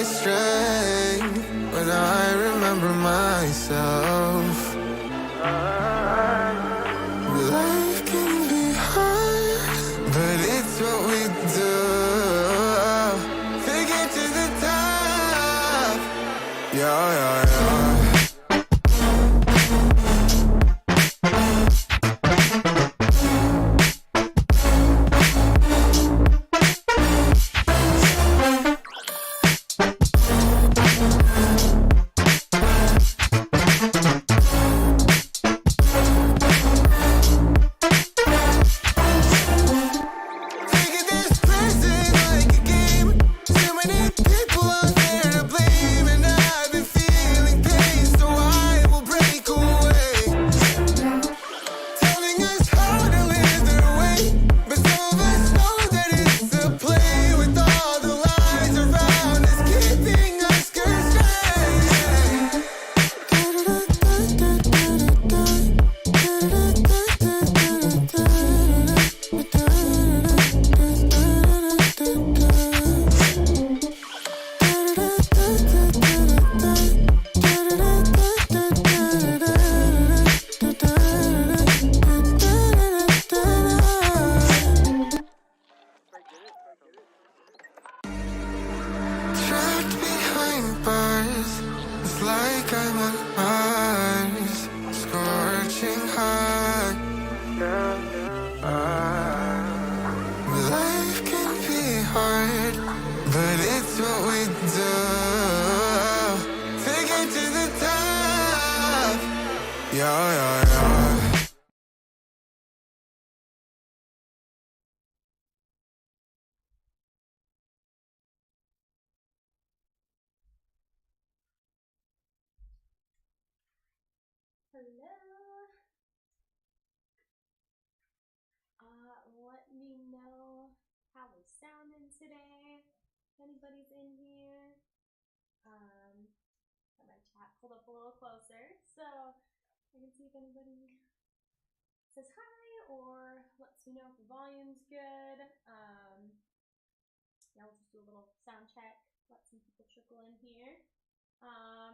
my strength when I remember myself. Life can be hard, but it's what we do to get to the top. Yeah, yeah, yeah. Hello. Let me know how we're sounding today. If anybody's in here. Got my chat pulled up a little closer so I can see if anybody says hi or lets me know if the volume's good. Yeah, we'll just do a little sound check, let some people trickle in here.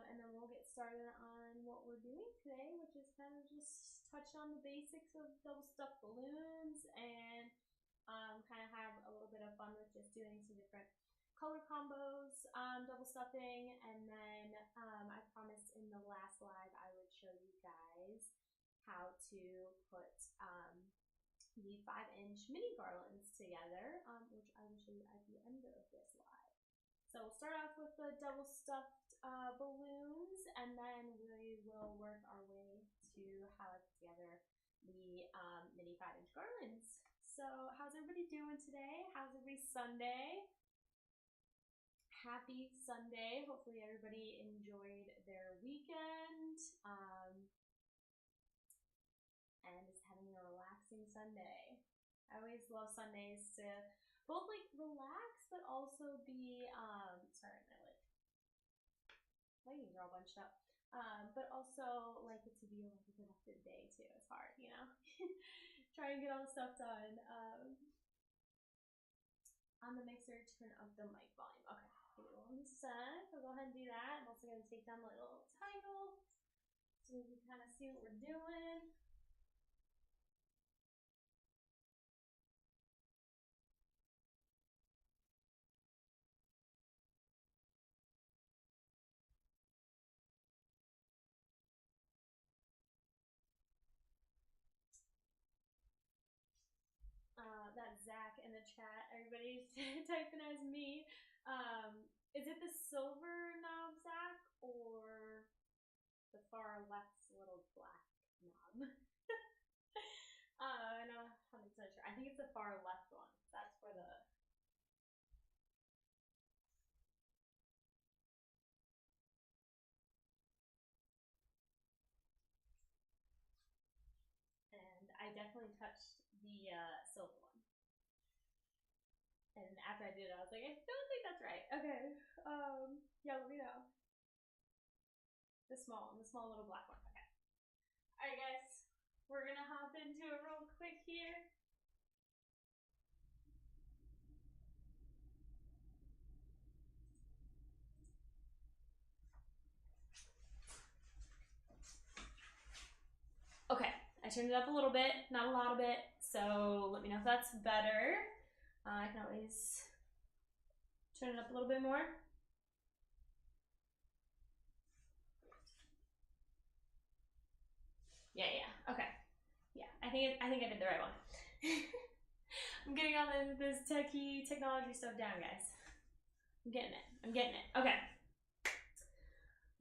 And then we'll get started on what we're doing today, which is kind of just touch on the basics of double stuffed balloons and kind of have a little bit of fun with just doing some different color combos, double stuffing, and then I promised in the last live I would show you guys how to put the 5-inch mini garlands together, which I will show you at the end of this live. So we'll start off with the double stuffed balloons, and then we will work our way to how I put together the mini 5-inch garlands. So how's everybody doing today? How's everybody's Sunday? Happy Sunday. Hopefully everybody enjoyed their weekend and is having a relaxing Sunday. I always love Sundays to both like relax but also be sorry, my leggings are all bunched up. But also like it to be like a productive day too. It's hard, you know. Try and get all the stuff done. On the mixer, turn up the mic volume. Okay, give me 1 sec. I'll go ahead and do that. I'm also going to take down my little title so we can kind of see what we're doing. That's Zach in the chat. Everybody's typing as me. Is it the silver knob, Zach, or the far left's little black knob? I'm not 100% sure. I think it's the far left one. That's for the. And I definitely touched the silver one. And after I did it, I was like, I don't think that's right. Okay. Yeah, let me know. The small little black one. Okay. Alright, guys. We're gonna hop into it real quick here. turned it up a little bit, not a lot of it, so let me know if that's better. I can always turn it up a little bit more. Yeah, okay. Yeah, I think I did the right one. I'm getting all this technology stuff down, guys. I'm getting it. Okay.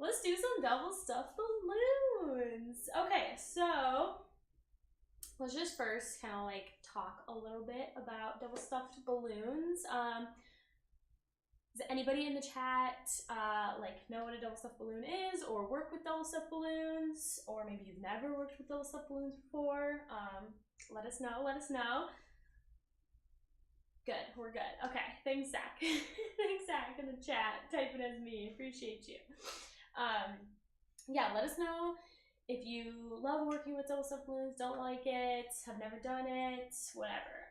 Let's do some double stuffed balloons. Okay, so let's just first kind of like talk a little bit about double stuffed balloons. Does anybody in the chat like know what a double stuffed balloon is, or work with double stuffed balloons, or maybe you've never worked with double stuffed balloons before? Let us know. Good, we're good. Okay, thanks, Zach. Thanks, Zach, in the chat, typing as me. Appreciate you. Yeah, let us know if you love working with double stuffed balloons, don't like it, have never done it, whatever.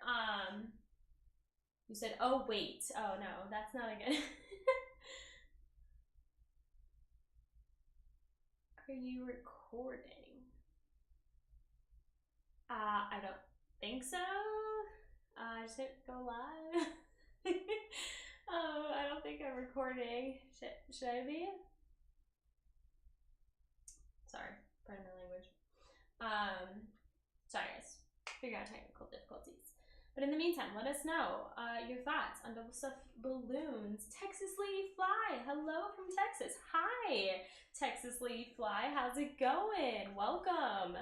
You said, oh wait, oh no, that's not a good. Are you recording? I don't think so. Just hit go live. I don't think I'm recording. Should I be? Sorry, pardon my language. Sorry guys, figure out technical difficulties. But in the meantime, let us know your thoughts on double stuffed balloons. Texas Lady Fly, hello from Texas. Hi, Texas Lady Fly, how's it going? Welcome.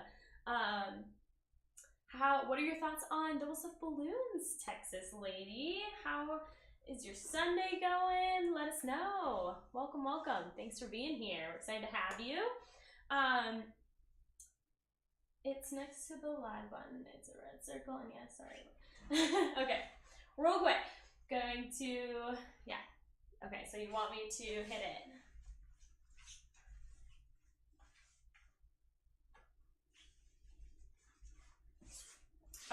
What are your thoughts on double stuffed balloons, Texas Lady? How is your Sunday going? Let us know. Welcome. Thanks for being here. We're excited to have you. It's next to the live button. It's a red circle, and yeah, sorry. Okay, real quick. Going to, yeah. Okay, so you want me to hit it.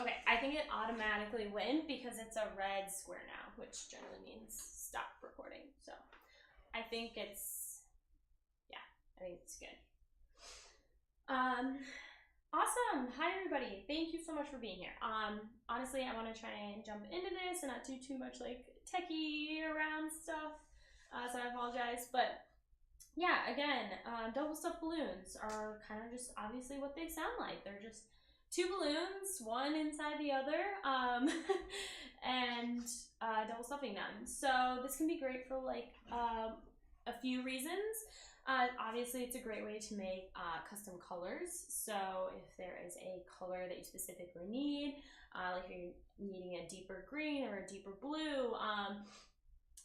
Okay, I think it automatically went because it's a red square now, which generally means stop recording. So I think it's, yeah, I think it's good. Awesome. Hi, everybody. Thank you so much for being here. Honestly, I want to try and jump into this and not do too much like techie around stuff. So I apologize. But yeah, again, double stuffed balloons are kind of just obviously what they sound like. They're just two balloons, one inside the other, and double stuffing them. So this can be great for like a few reasons. Obviously, it's a great way to make custom colors. So if there is a color that you specifically need, like you're needing a deeper green or a deeper blue,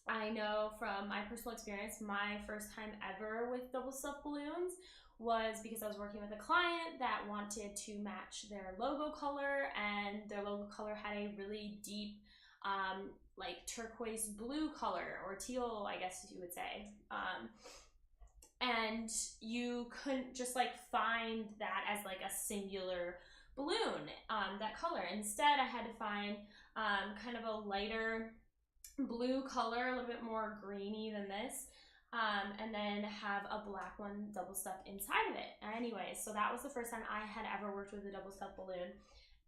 I know from my personal experience, my first time ever with double stuffed balloons was because I was working with a client that wanted to match their logo color, and their logo color had a really deep like turquoise blue color, or teal, I guess you would say. And you couldn't just like find that as like a singular balloon, that color. Instead, I had to find kind of a lighter blue color, a little bit more greeny than this, and then have a black one double stuffed inside of it. Anyway, so that was the first time I had ever worked with a double stuffed balloon,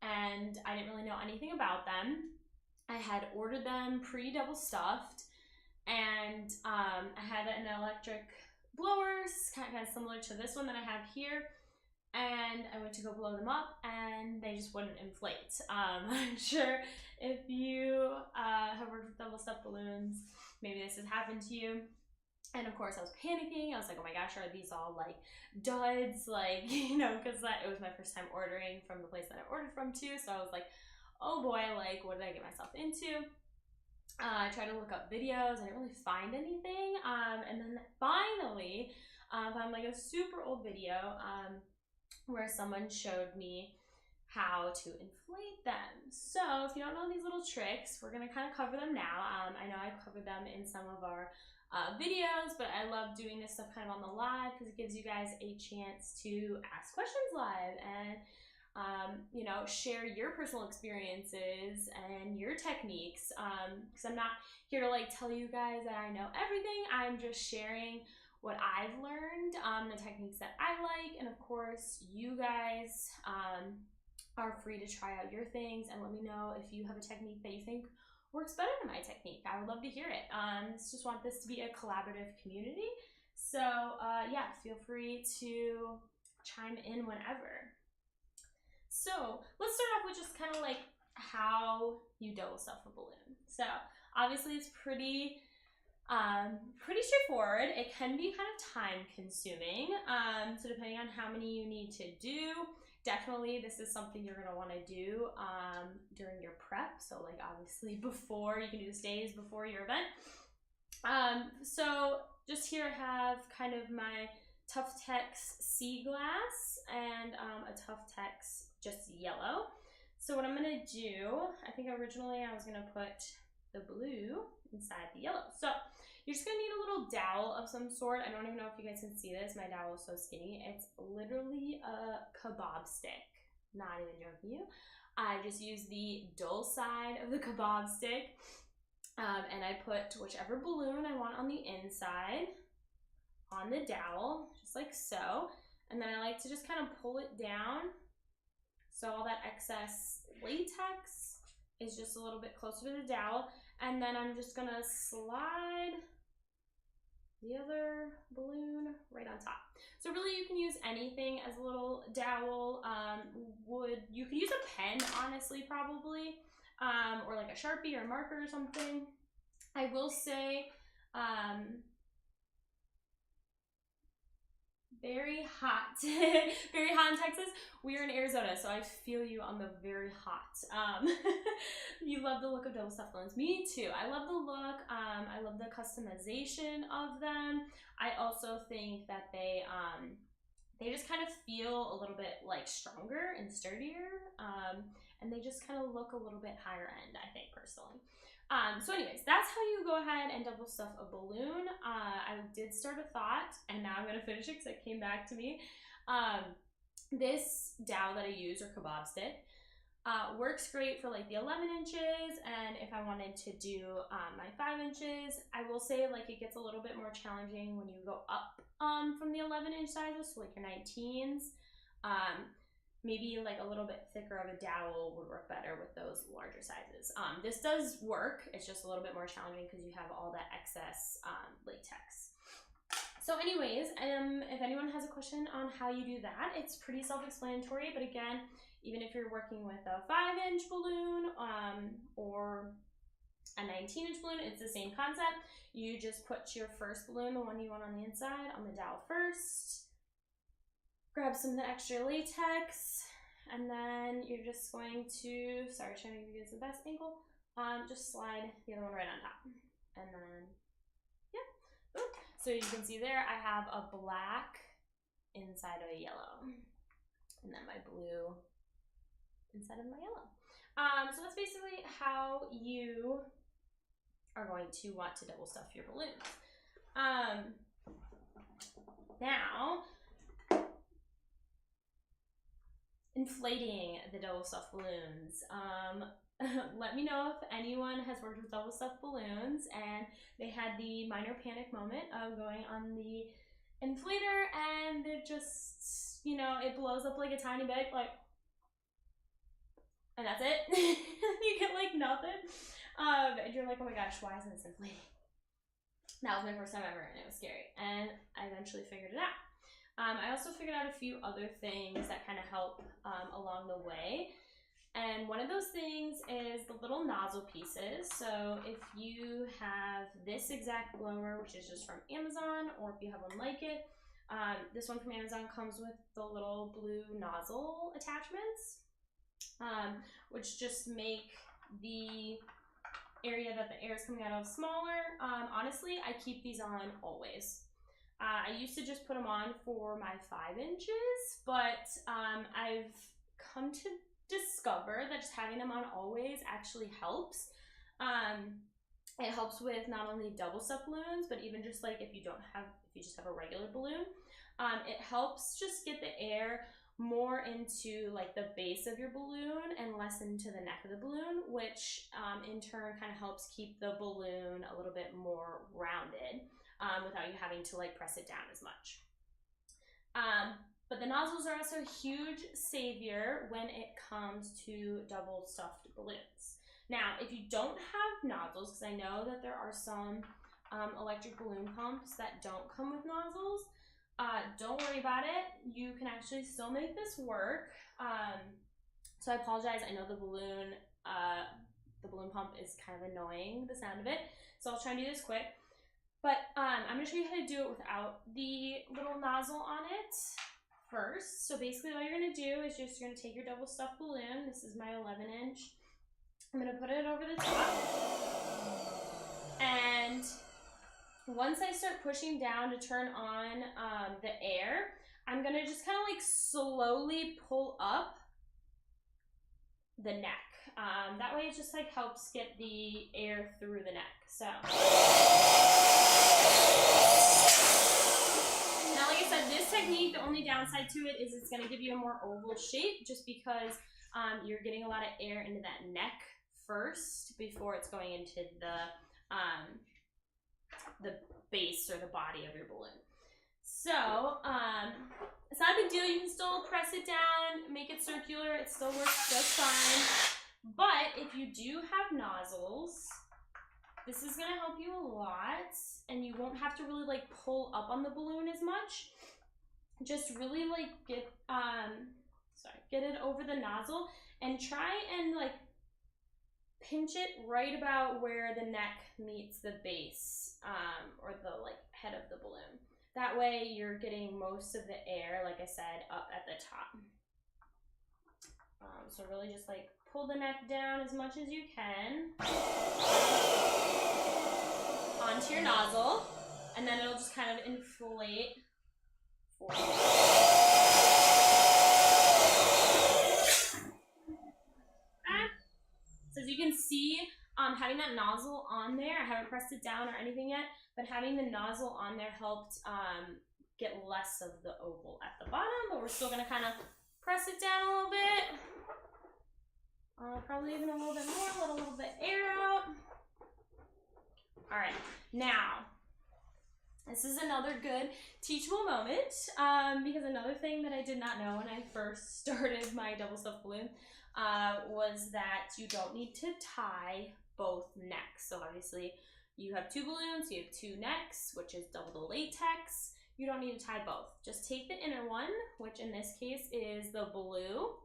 and I didn't really know anything about them. I had ordered them pre-double stuffed, and I had an electric blower, kind of similar to this one that I have here, and I went to go blow them up and they just wouldn't inflate. I'm sure if you have worked with double stuffed balloons, maybe this has happened to you. And of course I was panicking. I was like, oh my gosh, are these all like duds? Like, you know, because it was my first time ordering from the place that I ordered from too. So I was like, oh boy, like what did I get myself into? I tried to look up videos. I didn't really find anything. And then finally found like a super old video where someone showed me how to inflate them. So if you don't know these little tricks, we're going to kind of cover them now. I know I've covered them in some of our videos, but I love doing this stuff kind of on the live because it gives you guys a chance to ask questions live and you know, share your personal experiences and your techniques, because I'm not here to like tell you guys that I know everything. I'm just sharing what I've learned, the techniques that I like, and of course you guys are free to try out your things and let me know if you have a technique that you think works better than my technique. I would love to hear it. Just want this to be a collaborative community. So yeah, feel free to chime in whenever. So let's start off with just kind of like how you double stuff a balloon. So obviously it's pretty straightforward. It can be kind of time consuming. So depending on how many you need to do, definitely this is something you're gonna want to do during your prep. So like obviously before, you can do this days before your event. So just here I have kind of my Tough Tex sea glass and a Tough Tex just yellow. So what I'm gonna do, I think originally I was gonna put the blue inside the yellow. So you're just gonna need a little dowel of some sort. I don't even know if you guys can see this. My dowel is so skinny. It's literally a kebab stick. Not even joking you. I just use the dull side of the kebab stick. And I put whichever balloon I want on the inside on the dowel, just like so. And then I like to just kind of pull it down so all that excess latex is just a little bit closer to the dowel. And then I'm just gonna slide the other balloon right on top. So really you can use anything as a little dowel. You could use a pen, honestly, probably, or like a Sharpie or a marker or something. I will say, very hot, very hot in Texas. We are in Arizona, so I feel you on the very hot. You love the look of double stuffed balloons. Me too. I love the look. I love the customization of them. I also think that they just kind of feel a little bit like stronger and sturdier, and they just kind of look a little bit higher end, I think, personally. So anyways, that's how you go ahead and double stuff a balloon. I did start a thought, and now I'm going to finish it because it came back to me. This dowel that I use, or kebab stick, works great for like the 11 inches, and if I wanted to do my 5 inches, I will say like it gets a little bit more challenging when you go up from the 11-inch sizes, so like your 19s. Maybe like a little bit thicker of a dowel would work better with those larger sizes. This does work, it's just a little bit more challenging because you have all that excess latex. So anyways, if anyone has a question on how you do that, it's pretty self-explanatory, but again, even if you're working with a 5-inch balloon or a 19-inch balloon, it's the same concept. You just put your first balloon, the one you want on the inside, on the dowel first. Grab some of the extra latex, and then you're just going to, sorry, trying to give you guys the best angle, just slide the other one right on top. And then, yeah. Boom. So you can see there, I have a black inside of a yellow, and then my blue inside of my yellow. So that's basically how you are going to want to double stuff your balloons. Now, inflating the double stuffed balloons. Let me know if anyone has worked with double stuffed balloons and they had the minor panic moment of going on the inflator and it just, you know, it blows up like a tiny bit, like, and that's it. You get like nothing. And you're like, oh my gosh, why isn't this inflating? That was my first time ever and it was scary. And I eventually figured it out. I also figured out a few other things that kind of help along the way. And one of those things is the little nozzle pieces. So if you have this exact blower, which is just from Amazon, or if you have one like it, this one from Amazon comes with the little blue nozzle attachments, which just make the area that the air is coming out of smaller. Honestly, I keep these on always. I used to just put them on for my 5 inches, but I've come to discover that just having them on always actually helps. It helps with not only double stuffed balloons, but even just like if you just have a regular balloon, it helps just get the air more into like the base of your balloon and less into the neck of the balloon, which in turn kind of helps keep the balloon a little bit more rounded. without you having to like press it down as much. But the nozzles are also a huge savior when it comes to double stuffed balloons. Now, if you don't have nozzles, because I know that there are some electric balloon pumps that don't come with nozzles, don't worry about it. You can actually still make this work. So I apologize. I know the balloon pump is kind of annoying, the sound of it. So I'll try and do this quick. But I'm going to show you how to do it without the little nozzle on it first. So basically all you're going to do is you're going to take your double stuffed balloon. This is my 11-inch. I'm going to put it over the top. And once I start pushing down to turn on the air, I'm going to just kind of like slowly pull up the neck. That way it just like helps get the air through the neck. So now, like I said, this technique, the only downside to it is it's going to give you a more oval shape just because you're getting a lot of air into that neck first before it's going into the base or the body of your balloon. So it's not a big deal. You can still press it down, make it circular. It still works just fine. But if you do have nozzles, this is going to help you a lot, and you won't have to really like pull up on the balloon as much. Just really like get it over the nozzle and try and like pinch it right about where the neck meets the base or the like head of the balloon. That way you're getting most of the air, like I said, up at the top. So really just like pull the neck down as much as you can onto your nozzle, and then it'll just kind of inflate for you. So as you can see, having that nozzle on there, I haven't pressed it down or anything yet, but having the nozzle on there helped get less of the oval at the bottom, but we're still gonna kind of press it down a little bit. Probably even a little bit more, let a little bit air out. All right, now, this is another good teachable moment because another thing that I did not know when I first started my double stuffed balloon was that you don't need to tie both necks. So obviously you have two balloons, you have two necks, which is double the latex. You don't need to tie both. Just take the inner one, which in this case is the blue.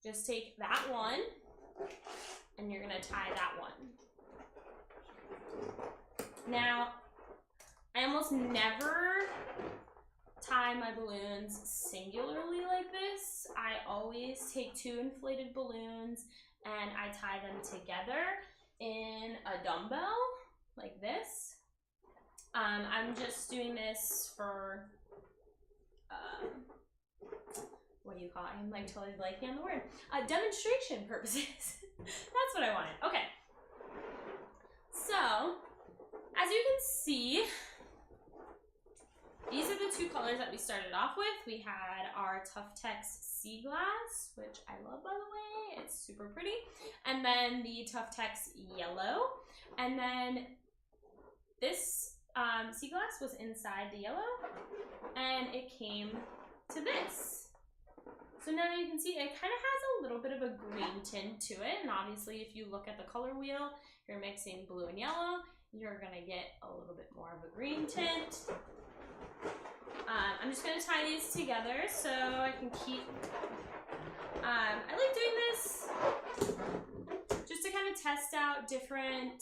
Just take that one, and you're gonna tie that one. Now, I almost never tie my balloons singularly like this. I always take two inflated balloons and I tie them together in a dumbbell like this. I'm just doing this for, what do you call it? I'm like totally blanking on the word. Demonstration purposes. That's what I wanted. Okay. So, as you can see, these are the two colors that we started off with. We had our Tough Tex Sea Glass, which I love, by the way. It's super pretty. And then the Tough Tex Yellow. And then this sea glass was inside the yellow, and it came to this. So now you can see it kind of has a little bit of a green tint to it, and obviously if you look at the color wheel, you're mixing blue and yellow, you're gonna get a little bit more of a green tint. I'm just gonna tie these together so I can keep, I like doing this just to kind of test out different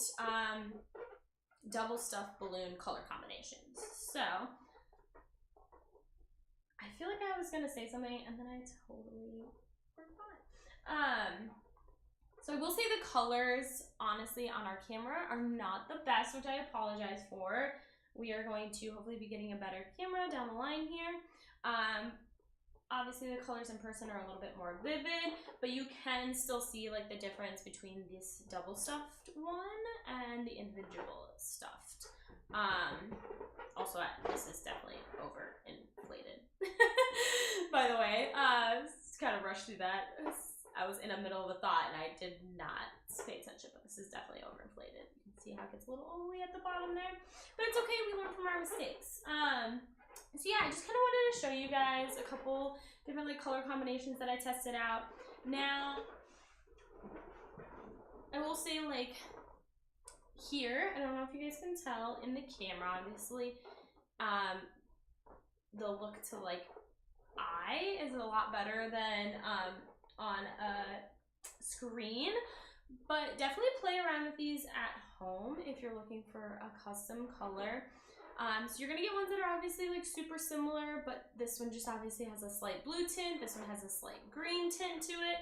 double stuffed balloon color combinations. So I feel like I was gonna say something and then I totally forgot. So I will say the colors, honestly, on our camera are not the best, which I apologize for. We are going to hopefully be getting a better camera down the line here. Obviously the colors in person are a little bit more vivid, but you can still see like the difference between this double stuffed one and the individual stuffed. Also, this is definitely over inflated. By the way, just kind of rushed through that. I was in the middle of a thought and I did not pay attention, but this is definitely overinflated. You can see how it gets a little all the way at the bottom there, but it's okay, we learn from our mistakes. So yeah, I just kind of wanted to show you guys a couple different like color combinations that I tested out. Now, I will say like here, I don't know if you guys can tell in the camera, obviously, the look to like eye is a lot better than on a screen, but definitely play around with these at home if you're looking for a custom color. So you're gonna get ones that are obviously like super similar, but this one just obviously has a slight blue tint, this one has a slight green tint to it.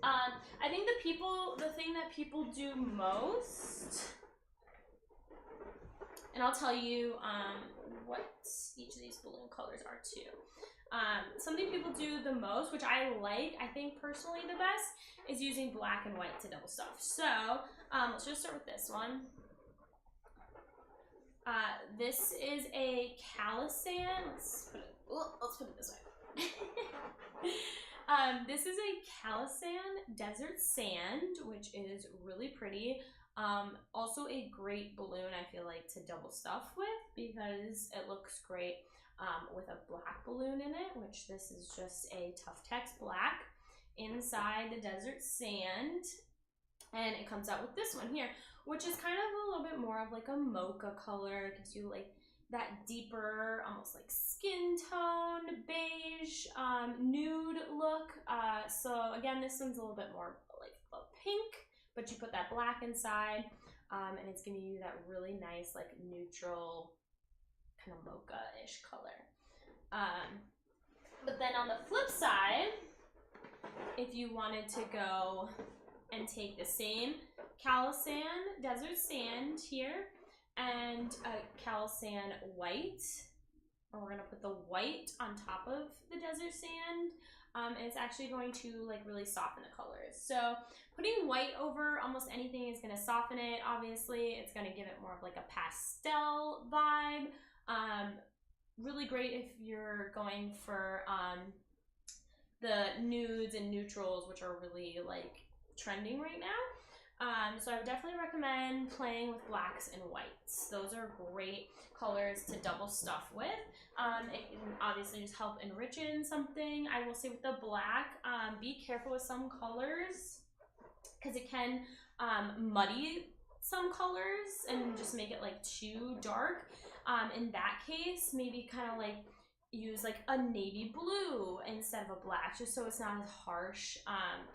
I think the thing that people do most, and I'll tell you what each of these balloon colors are too. Something people do the most, which I like, I think personally the best, is using black and white to double stuff. So let's just start with this one. This is a calisand. Let's put it this way. This is a calisand desert sand, which is really pretty. Also a great balloon, I feel like, to double stuff with because it looks great with a black balloon in it, which this is just a Tough Tex black inside the desert sand. And it comes out with this one here, which is kind of a little bit more of like a mocha color. It gives you like that deeper, almost like skin tone, beige, nude look. So again, this one's a little bit more like a pink, but you put that black inside, and it's giving you that really nice, like neutral, kind of mocha-ish color. But then on the flip side, if you wanted to go and take the same calisand desert sand here and a calisand white, and we're gonna put the white on top of the desert sand, and it's actually going to like really soften the colors. So putting white over almost anything is gonna soften it. Obviously, it's gonna give it more of like a pastel vibe. Really great if you're going for the nudes and neutrals, which are really like trending right now. So I would definitely recommend playing with blacks and whites. Those are great colors to double stuff with. It can obviously just help enrich it in something. I will say with the black, be careful with some colors because it can muddy some colors and just make it like too dark. In that case, maybe kind of like use like a navy blue instead of a black, just so it's not as harsh,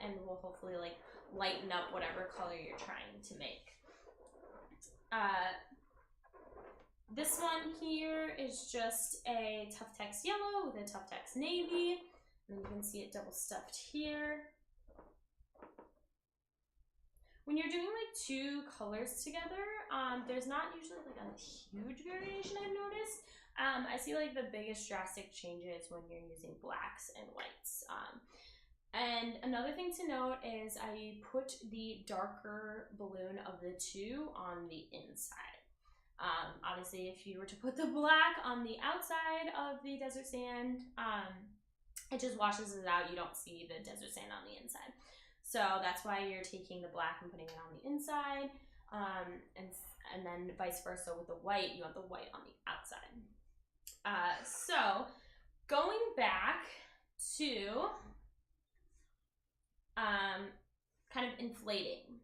and will hopefully like lighten up whatever color you're trying to make. This one here is just a Tough Tex yellow with a Tough Tex navy, and you can see it double stuffed here. When you're doing like two colors together, there's not usually like a huge variation I've noticed. I see like the biggest drastic changes when you're using blacks and whites. And another thing to note is I put the darker balloon of the two on the inside. Obviously, if you were to put the black on the outside of the desert sand, it just washes it out. You don't see the desert sand on the inside. So that's why you're taking the black and putting it on the inside, and then vice versa with the white, you want the white on the outside. So going back to kind of inflating,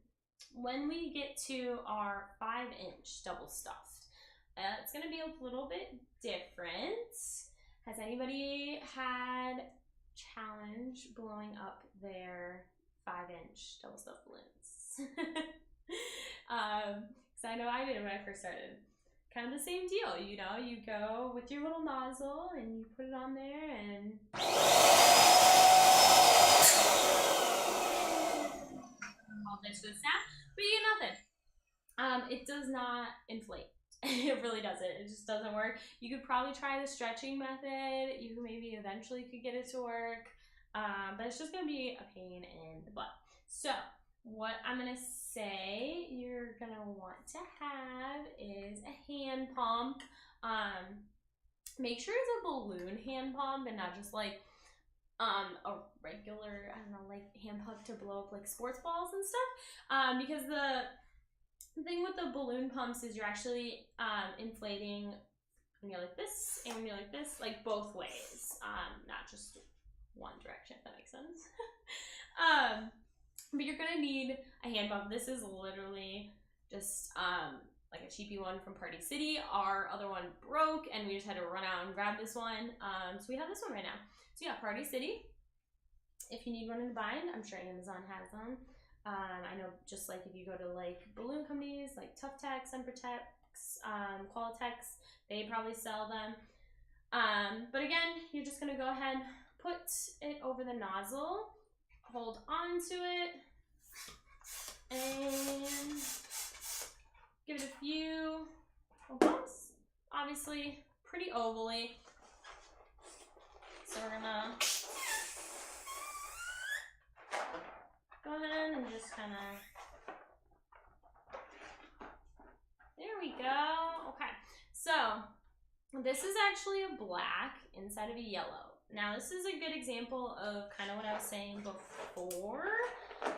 when we get to our 5-inch double stuffed, it's going to be a little bit different. Has anybody had challenge blowing up their 5-inch double stuffed balloons? Because I know I did when I first started. Kind of the same deal, you know, you go with your little nozzle and you put it on there and all this good sound, but you get nothing. It does not inflate. It really doesn't. It just doesn't work. You could probably try the stretching method. You maybe eventually could get it to work, but it's just gonna be a pain in the butt. So what I'm gonna say you're gonna want to have is a hand pump. Make sure it's a balloon hand pump and not just like a regular, I don't know, like hand pump to blow up like sports balls and stuff. Because the thing with the balloon pumps is you're actually inflating when you're like this and when you're like this, like both ways, not just one direction, if that makes sense. But you're gonna need a hand pump. This is literally just like a cheapy one from Party City. Our other one broke and we just had to run out and grab this one. So we have this one right now. So yeah, Party City. If you need one in the bind, I'm sure Amazon has them. I know just like if you go to like balloon companies like Tough Tex, Sempertex, Qualitex, they probably sell them. But again, you're just gonna go ahead, put it over the nozzle, hold on to it, and give it a few bumps. Obviously, pretty ovally. So we're gonna go ahead and just kind of, there we go. Okay, so this is actually a black inside of a yellow. Now this is a good example of kind of what I was saying before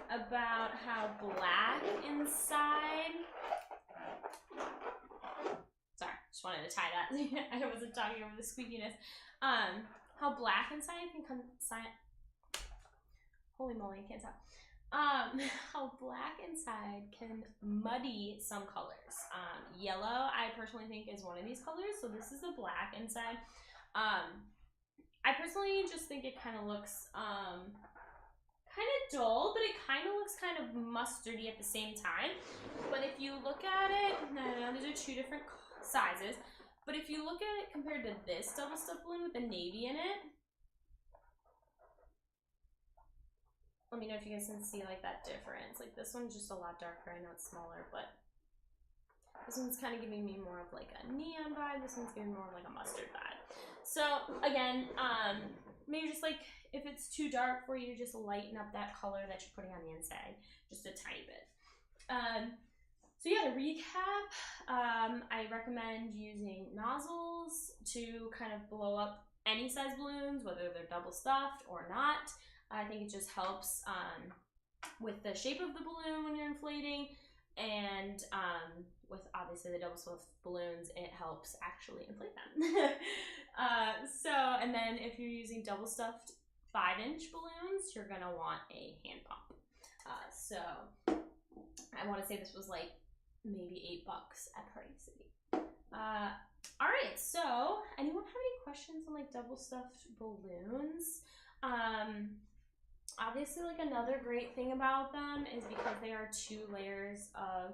about how black inside, sorry, just wanted to tie that. I wasn't talking over the squeakiness. How black inside can come, holy moly, I can't tell. How black inside can muddy some colors. Yellow, I personally think is one of these colors, so this is a black inside. I personally just think it kind of looks kind of dull, but it kind of looks kind of mustardy at the same time. But if you look at it, I know these are two different sizes, but if you look at it compared to this double stuffed balloon with the navy in it, let me know if you guys can see like that difference. Like this one's just a lot darker. I know it's smaller, but this one's kind of giving me more of like a neon vibe. This one's giving more of like a mustard vibe. So again, maybe just like if it's too dark for you, just lighten up that color that you're putting on the inside just a tiny bit. So yeah, to recap, I recommend using nozzles to kind of blow up any size balloons, whether they're double stuffed or not. I think it just helps with the shape of the balloon when you're inflating, and with obviously the double stuffed balloons, it helps actually inflate them. And then if you're using double stuffed 5-inch balloons, you're gonna want a hand pump. So I want to say this was like maybe $8 at Party City. All right, so anyone have any questions on like double stuffed balloons? Obviously, like another great thing about them is because they are 2 layers of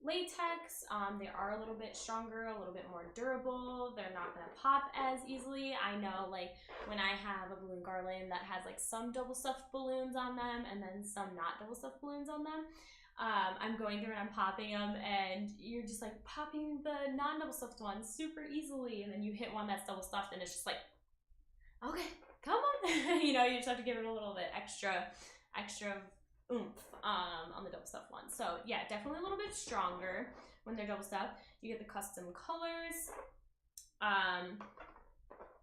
latex. They are a little bit stronger, a little bit more durable. They're not gonna pop as easily. I know like when I have a balloon garland that has like some double stuffed balloons on them and then some not double stuffed balloons on them, I'm going through and I'm popping them, and you're just like popping the non-double stuffed ones super easily, and then you hit one that's double stuffed and it's just like, okay, come on. You know, you just have to give it a little bit extra oomph on the double stuffed one. So yeah, definitely a little bit stronger when they're double stuffed. You get the custom colors.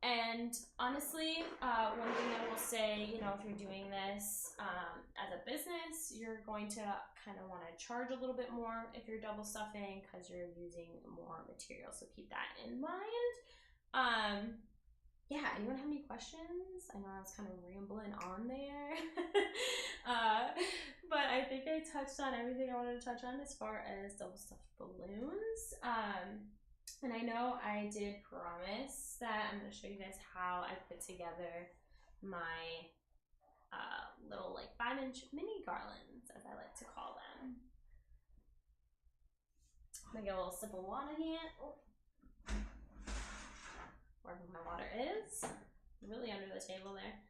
And honestly, one thing I will say, you know, if you're doing this as a business, you're going to kind of want to charge a little bit more if you're double stuffing because you're using more material. So keep that in mind. Yeah, anyone have any questions? I know I was kind of rambling on there. But I think I touched on everything I wanted to touch on as far as double stuffed balloons. And I know I did promise that I'm going to show you guys how I put together my little like 5-inch mini garlands, as I like to call them. I'm going to get a little sip of water here. Oh. Wherever my water is, really under the table there.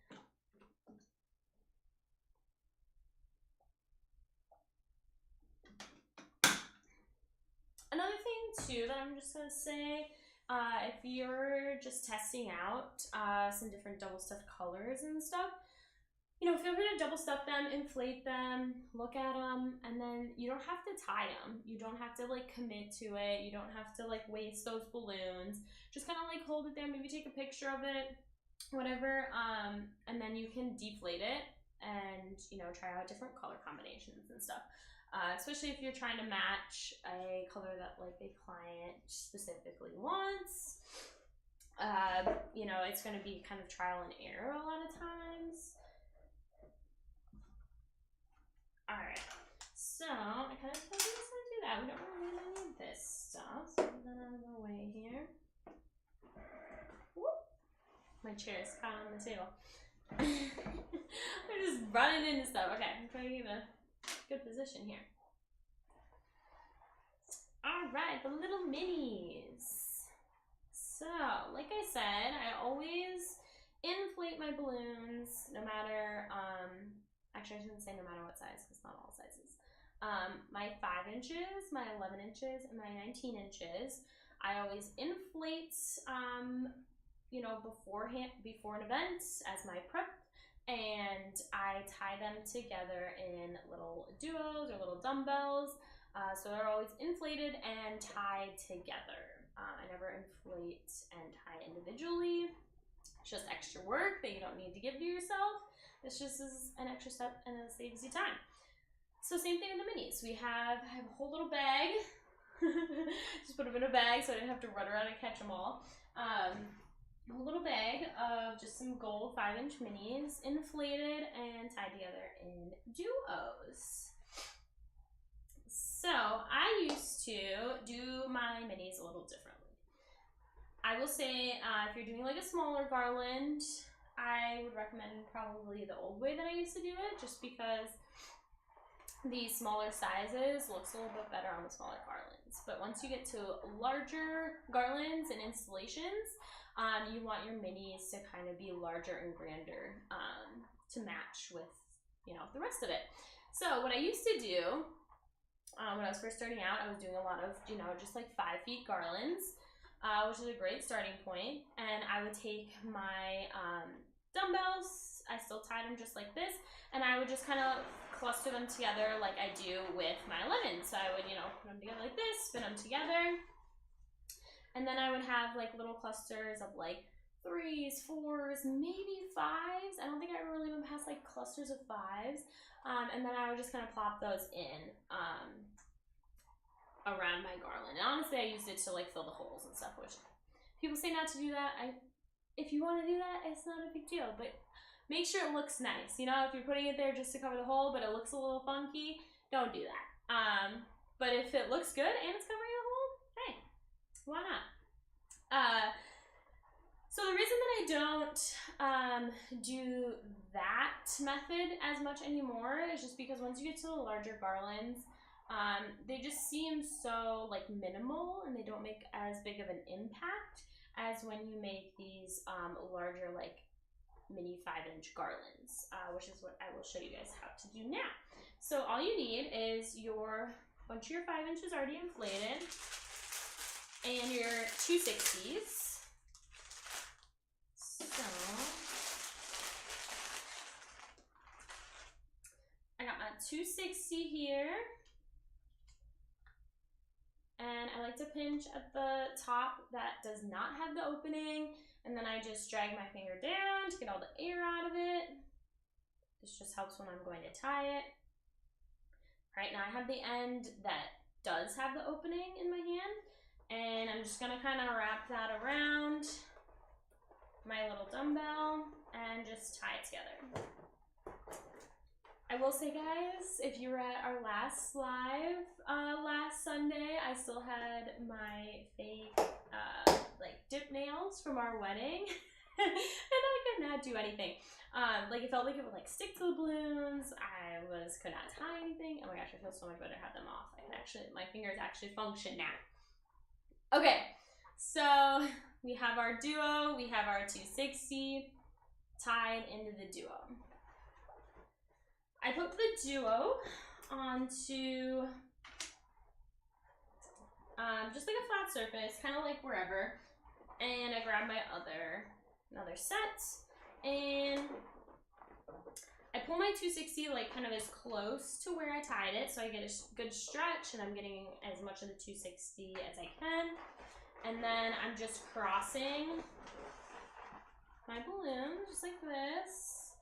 Another thing too that I'm just gonna say, if you're just testing out some different double stuffed colors and stuff, you know, feel free to double stuff them, inflate them, look at them, and then you don't have to tie them. You don't have to like commit to it. You don't have to like waste those balloons. Just kind of like hold it there, maybe take a picture of it, whatever, and then you can deflate it and, you know, try out different color combinations and stuff. Especially if you're trying to match a color that like a client specifically wants. You know, it's going to be kind of trial and error a lot of times. All right, so I kind of told you how to do that. We don't really need this stuff, so put that out of the way here. Whoop. My chair is caught on the table. I'm just running into stuff. Okay, I'm trying to get a good position here. All right, the little minis. So, like I said, I always inflate my balloons no matter, actually I shouldn't say no matter what size, because not all sizes. My 5 inches, my 11 inches, and my 19 inches, I always inflate, you know, before an event as my prep, and I tie them together in little duos or little dumbbells, so they're always inflated and tied together. I never inflate and tie individually. It's just extra work that you don't need to give to yourself. It's just an extra step and it saves you time. So same thing in the minis. I have a whole little bag. Just put them in a bag so I didn't have to run around and catch them all. A little bag of just some gold 5-inch minis, inflated and tied together in duos. So I used to do my minis a little differently. I will say if you're doing like a smaller garland, I would recommend probably the old way that I used to do it, just because the smaller sizes looks a little bit better on the smaller garlands. But once you get to larger garlands and installations, you want your minis to kind of be larger and grander to match with, you know, the rest of it. So what I used to do when I was first starting out, I was doing a lot of, you know, just like 5 feet garlands, which is a great starting point. And I would take my dumbbells, I still tied them just like this, and I would just kind of cluster them together like I do with my 11. So I would, you know, put them together like this, spin them together, and then I would have like little clusters of like 3s, 4s, maybe 5s. I don't think I ever really went past like clusters of 5s. And then I would just kind of plop those in around my garland. And honestly, I used it to like fill the holes and stuff, which people say not to do that. If you want to do that, it's not a big deal, but make sure it looks nice. You know, if you're putting it there just to cover the hole, but it looks a little funky, don't do that. But if it looks good and it's covering the hole, hey, why not? So the reason that I don't do that method as much anymore is just because once you get to the larger garlands, they just seem so like minimal and they don't make as big of an impact as when you make these larger like mini 5-inch garlands, which is what I will show you guys how to do now. So all you need is bunch of your 5 inches already inflated and your 260s. So I got my 260 here, and I like to pinch at the top that does not have the opening, and then I just drag my finger down to get all the air out of it. This just helps when I'm going to tie it. All right, now I have the end that does have the opening in my hand, and I'm just gonna kind of wrap that around my little dumbbell and just tie it together. I will say, guys, if you were at our last live last Sunday, I still had my fake like dip nails from our wedding and I could not do anything. Like it felt like it would like stick to the balloons. I could not tie anything. Oh my gosh, I feel so much better to have them off. My fingers actually function now. Okay, so we have our duo, we have our 260 tied into the duo. I put the duo onto just like a flat surface, kind of like wherever, and I grab my another set, and I pull my 260 like kind of as close to where I tied it so I get a good stretch and I'm getting as much of the 260 as I can. And then I'm just crossing my balloon just like this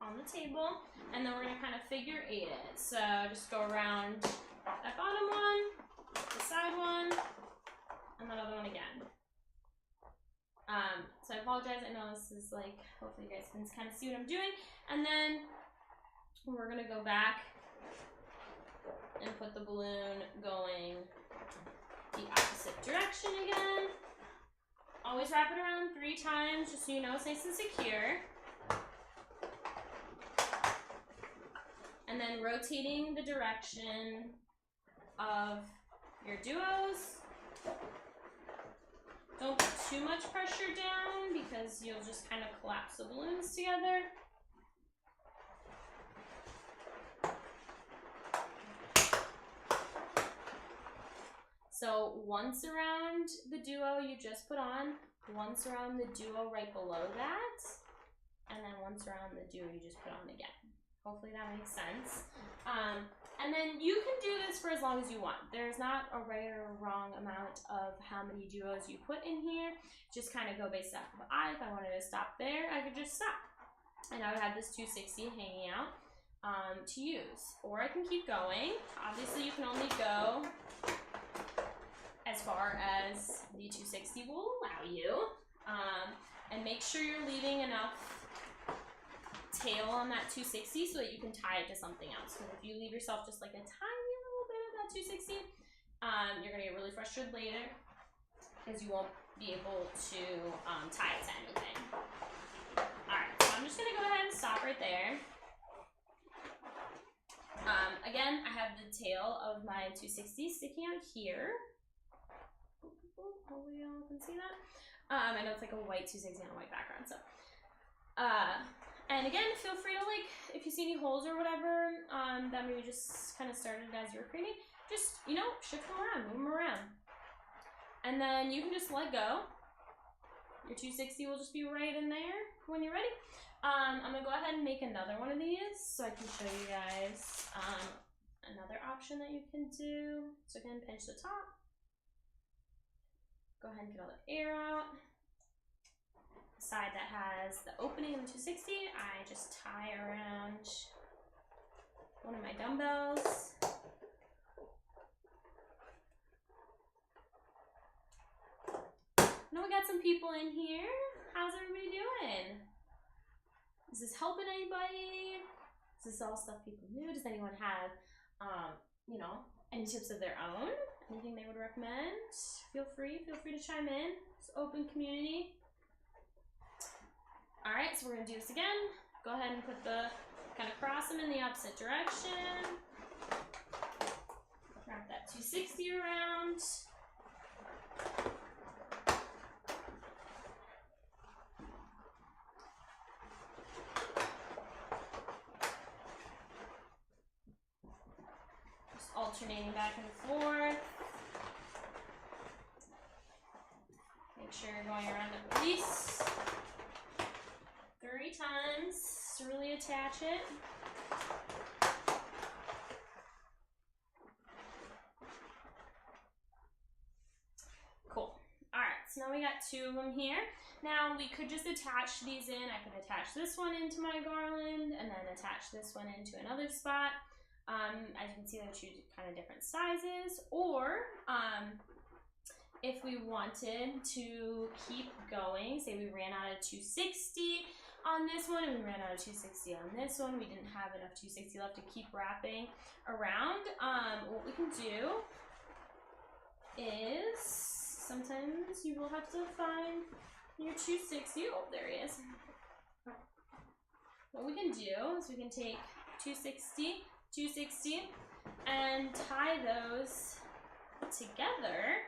on the table, and then we're gonna kind of figure 8 it. So just go around that bottom one, the side one, and that other one again. So I apologize, I know this is like, hopefully you guys can kind of see what I'm doing. And then we're gonna go back and put the balloon going the opposite direction again. Always wrap it around 3 times, just so you know it's nice and secure. And then rotating the direction of your duos. Don't put too much pressure down because you'll just kind of collapse the balloons together. So once around the duo you just put on, once around the duo right below that, and then once around the duo you just put on again. Hopefully that makes sense. And then you can do this for as long as you want. There's not a right or wrong amount of how many duos you put in here. Just kind of go based off of If I wanted to stop there, I could just stop. And I would have this 260 hanging out to use. Or I can keep going. Obviously you can only go as far as the 260 will allow you. And make sure you're leaving enough tail on that 260 so that you can tie it to something else. Because if you leave yourself just like a tiny little bit of that 260, you're gonna get really frustrated later because you won't be able to tie it to anything. Alright, so I'm just gonna go ahead and stop right there. Again, I have the tail of my 260 sticking out here. Hopefully y'all can see that. I know it's like a white 260 on a white background, so. And again, feel free to, like, if you see any holes or whatever, that maybe just kind of started as you were creating, just, you know, shift them around, move them around. And then you can just let go. Your 260 will just be right in there when you're ready. I'm gonna go ahead and make another one of these so I can show you guys another option that you can do. So again, pinch the top. Go ahead and get all the air out. Side that has the opening in the 260, I just tie around one of my dumbbells. Now we got some people in here. How's everybody doing? Is this helping anybody? Is this all stuff people knew? Does anyone have, you know, any tips of their own? Anything they would recommend? Feel free to chime in. It's an open community. All right, so we're gonna do this again. Go ahead and put the, kind of cross them in the opposite direction. Wrap that 260 around. Just alternating back and forth. Make sure you're going around at least 3 times to really attach it. Cool. Alright, so now we got 2 of them here. Now we could just attach these in. I could attach this one into my garland and then attach this one into another spot. As you can see, they're 2 kind of different sizes. Or if we wanted to keep going, say we ran out of 260 on this one and we ran out of 260 on this one, we didn't have enough 260 left to keep wrapping around, what we can do is sometimes you will have to find your 260. Oh, there he is. What we can do is we can take 260, 260 and tie those together.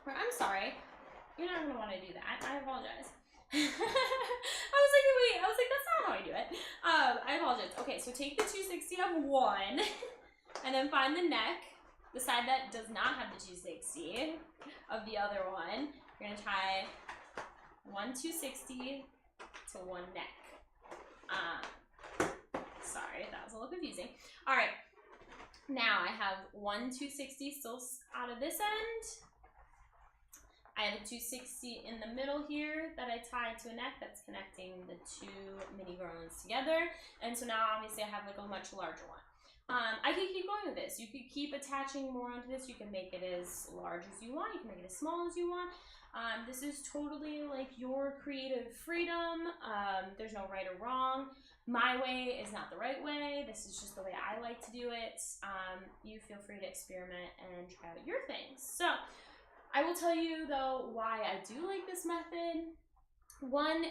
I'm sorry, you're not gonna want to do that. I apologize. I was like, wait, that's not how I do it. I apologize. Okay, so take the 260 of one, and then find the neck, the side that does not have the 260 of the other one. You're gonna tie one 260 to one neck. Sorry, that was a little confusing. All right, now I have one 260 still out of this end. I have a 260 in the middle here that I tied to a neck that's connecting the two mini garlands together. And so now obviously I have like a much larger one. I could keep going with this. You could keep attaching more onto this. You can make it as large as you want. You can make it as small as you want. This is totally like your creative freedom. There's no right or wrong. My way is not the right way. This is just the way I like to do it. You feel free to experiment and try out your things. So I will tell you though why I do like this method. One,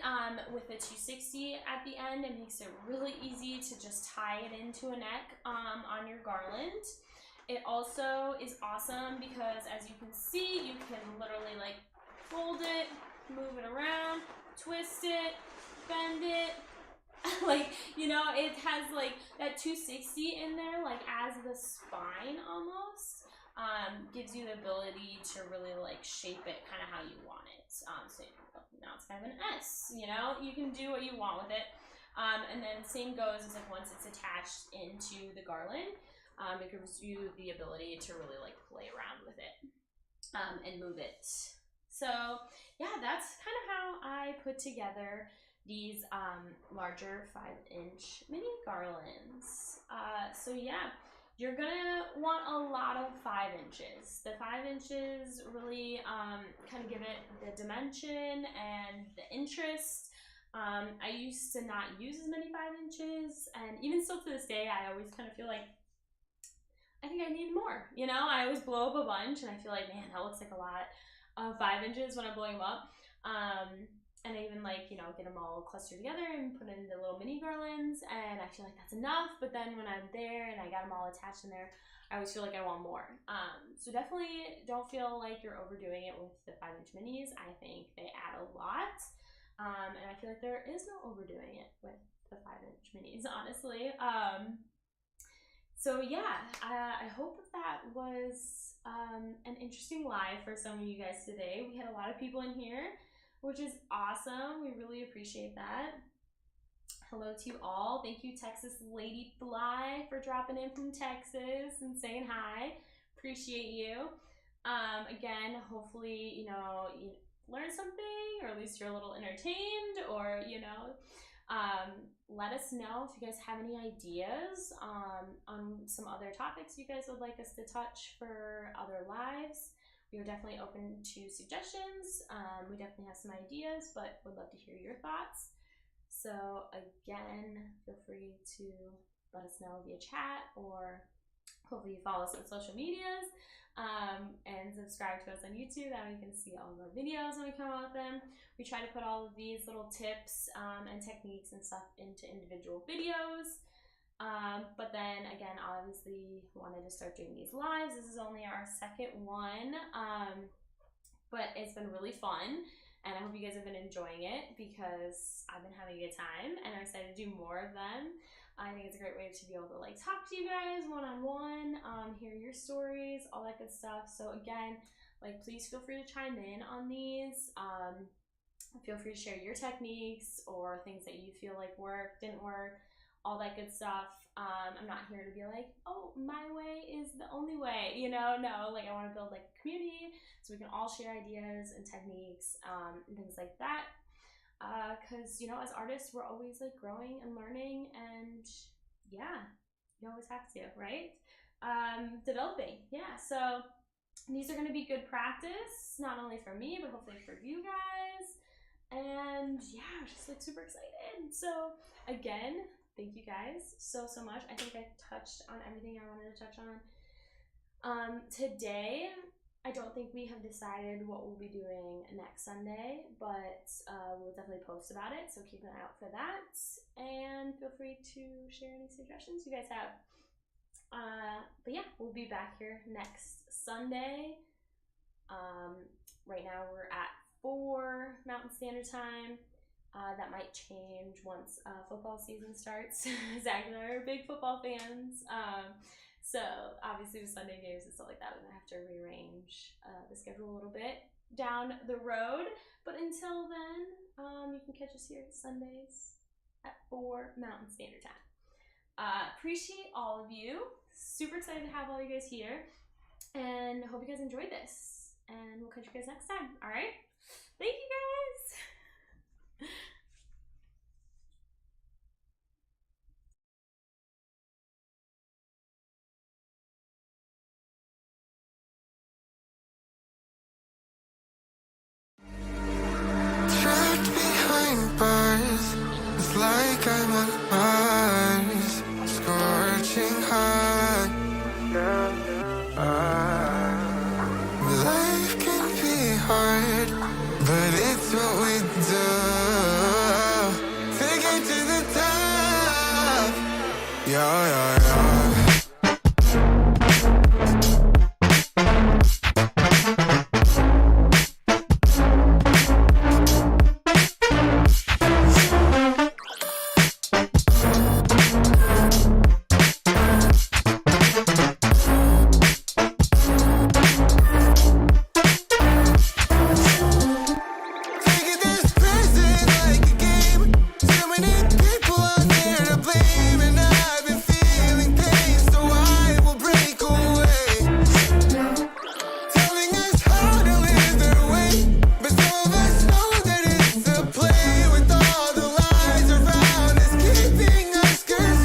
with the 260 at the end, it makes it really easy to just tie it into a neck on your garland. It also is awesome because, as you can see, you can literally like fold it, move it around, twist it, bend it. Like, you know, it has like that 260 in there, like as the spine almost. Gives you the ability to really like shape it kind of how you want it. So now it's kind of an S, you know, you can do what you want with it. And then same goes as like once it's attached into the garland, it gives you the ability to really like play around with it and move it. So yeah, that's kind of how I put together these larger 5-inch mini garlands. So yeah, you're gonna want a lot of 5 inches. The 5 inches really kind of give it the dimension and the interest. I used to not use as many 5 inches, and even still to this day, I always kind of feel like I think I need more. You know, I always blow up a bunch, and I feel like, man, that looks like a lot of 5 inches when I blow them up. And I even like, you know, get them all clustered together and put in the little mini garlands, and I feel like that's enough. But then when I'm there and I got them all attached in there, I always feel like I want more. So definitely don't feel like you're overdoing it with the 5-inch minis. I think they add a lot. And I feel like there is no overdoing it with the 5-inch minis, honestly. So yeah, I hope that was an interesting live for some of you guys today. We had a lot of people in here, which is awesome. We really appreciate that. Hello to you all. Thank you, Texas Lady Fly, for dropping in from Texas and saying hi. Appreciate you. Again, hopefully, you know, you learned something, or at least you're a little entertained, or, you know, let us know if you guys have any ideas on some other topics you guys would like us to touch for other lives. We are definitely open to suggestions. We definitely have some ideas, but would love to hear your thoughts. So again, feel free to let us know via chat, or hopefully you follow us on social medias, and subscribe to us on YouTube. That way you can see all of our videos when we come out with them. We try to put all of these little tips and techniques and stuff into individual videos. But then again, obviously wanted to start doing these lives. This is only our second one, but it's been really fun, and I hope you guys have been enjoying it, because I've been having a good time, and I'm excited to do more of them. I think it's a great way to be able to like talk to you guys one-on-one, hear your stories, all that good stuff. So again, like, please feel free to chime in on these. Feel free to share your techniques or things that you feel like worked, didn't work, all that good stuff. I'm not here to be like, oh, my way is the only way, you know. No, like, I want to build like a community so we can all share ideas and techniques and things like that. Because, you know, as artists, we're always like growing and learning, and yeah, you always have to, right? Developing, yeah. So these are going to be good practice, not only for me, but hopefully for you guys. And yeah, I'm just like super excited. So again, thank you guys so much. I think I touched on everything I wanted to touch on. Today, I don't think we have decided what we'll be doing next Sunday, but we'll definitely post about it, so keep an eye out for that. And feel free to share any suggestions you guys have. But yeah, we'll be back here next Sunday. Right now we're at 4 Mountain Standard Time. That might change once football season starts. Zach and I are big football fans. So obviously with Sunday games and stuff like that, we're gonna have to rearrange the schedule a little bit down the road. But until then, you can catch us here Sundays at 4 Mountain Standard Time. Appreciate all of you. Super excited to have all you guys here, and hope you guys enjoyed this. and we'll catch you guys next time. All right? Thank you guys. Trapped behind bars, it's like I'm on Mars, scorching hot. Life can be hard, but it's what we do. Take it to the top. Yeah, yeah, yeah.